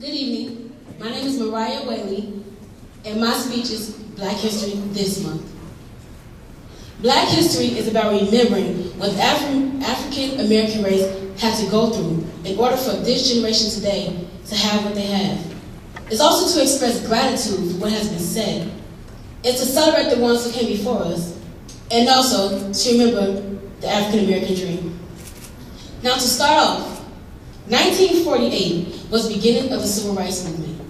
Good evening. My name is Marriah Whaley, and my speech is Black History this month. Black history is about remembering what the African American race had to go through in order for this generation today to have what they have. It's also to express gratitude for what has been said. It's to celebrate the ones who came before us, and also to remember the African American dream. Now to start off, 1948 was the beginning of the Civil Rights Movement,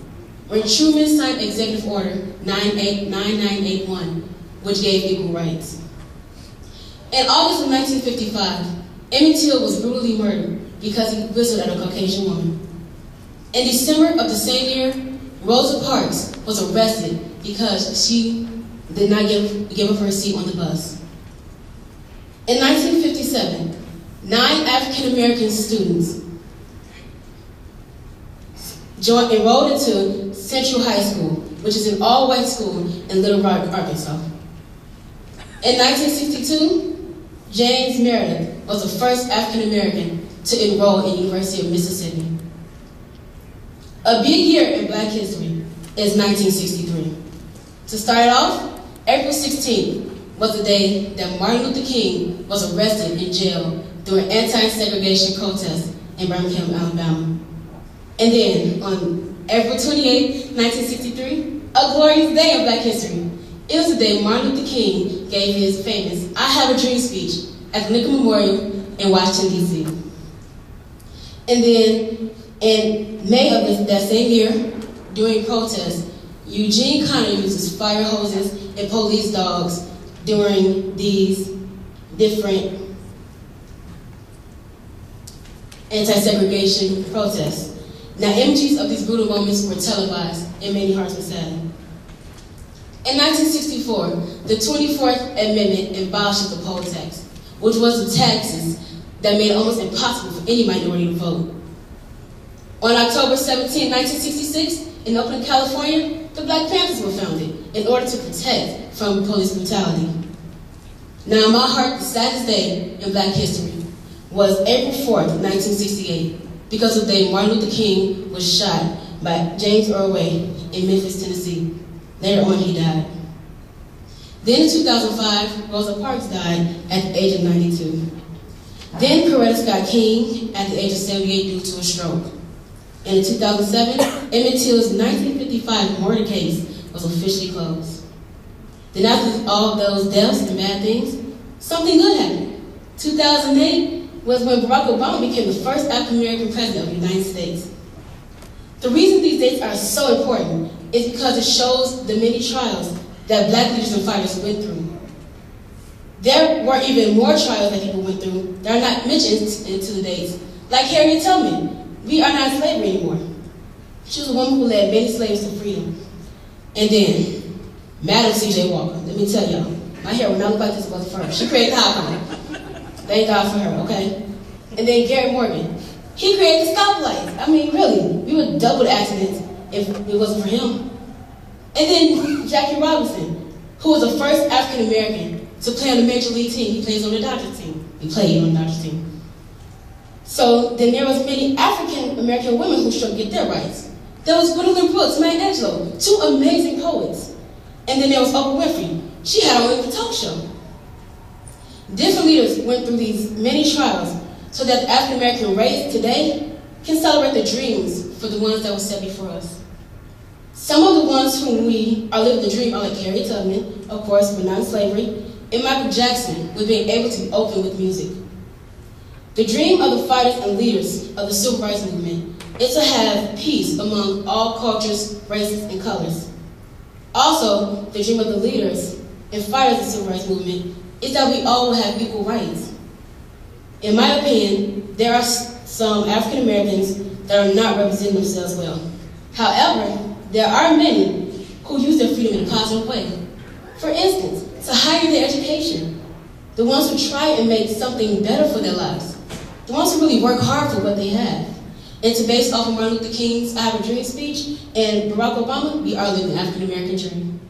when Truman signed Executive Order 9981, which gave equal rights. In August of 1955, Emmett Till was brutally murdered because he whistled at a Caucasian woman. In December of the same year, Rosa Parks was arrested because she did not give up her seat on the bus. In 1957, 9 African American students enrolled into Central High School, which is an all-white school in Little Rock, Arkansas. In 1962, James Meredith was the first African American to enroll in the University of Mississippi. A big year in Black history is 1963. To start off, April 16th was the day that Martin Luther King was arrested in jail during anti-segregation protests in Birmingham, Alabama. And then, on April 28, 1963, a glorious day in Black history. It was the day Martin Luther King gave his famous "I Have a Dream" speech at the Lincoln Memorial in Washington, D.C. And then, in May of that same year, during protests, Eugene Conner uses fire hoses and police dogs during these different anti-segregation protests. Now, images of these brutal moments were televised, and many hearts were saddened. In 1964, the 24th Amendment abolished the poll tax, which was the taxes that made it almost impossible for any minority to vote. On October 17, 1966, in Oakland, California, the Black Panthers were founded in order to protect from police brutality. Now, in my heart, the saddest day in Black history was April 4th, 1968, because of the day Martin Luther King was shot by James Earl Ray in Memphis, Tennessee. Later on, he died. Then in 2005, Rosa Parks died at the age of 92. Then Coretta Scott King at the age of 78 due to a stroke. And in 2007, Emmett Till's 1955 murder case was officially closed. Then after all those deaths and bad things, something good happened. 2008 was when Barack Obama became the first African-American president of the United States. The reason these dates are so important is because it shows the many trials that Black leaders and fighters went through. There were even more trials that people went through that are not mentioned into the dates, like Harriet Tubman. We are not in slavery anymore. She was a woman who led many slaves to freedom. And then, Madam C.J. Walker, let me tell y'all, my hair would not look like this was first. She created the high. Thank God for her, okay? And then Garrett Morgan. He created the stoplights. I mean, really, we would double the accidents if it wasn't for him. And then Jackie Robinson, who was the first African American to play on the major league team. He plays on the Dodgers team. He played on the Dodgers team. So then there was many African American women who struggled to get their rights. There was Gwendolyn Brooks, Maya Angelou, 2 amazing poets. And then there was Oprah Winfrey. She had her own talk show. Different leaders went through these many trials so that the African American race today can celebrate the dreams for the ones that were set before us. Some of the ones whom we are living the dream are like Harriet Tubman, of course, with non-slavery, and Michael Jackson, with being able to be open with music. The dream of the fighters and leaders of the Civil Rights Movement is to have peace among all cultures, races, and colors. Also, the dream of the leaders and fighters of the Civil Rights Movement is that we all will have equal rights. In my opinion, there are some African Americans that are not representing themselves well. However, there are many who use their freedom in a positive way. For instance, to higher their education, the ones who try and make something better for their lives, the ones who really work hard for what they have. And to base off of Martin Luther King's "I Have a Dream" speech and Barack Obama, we are living the African American dream.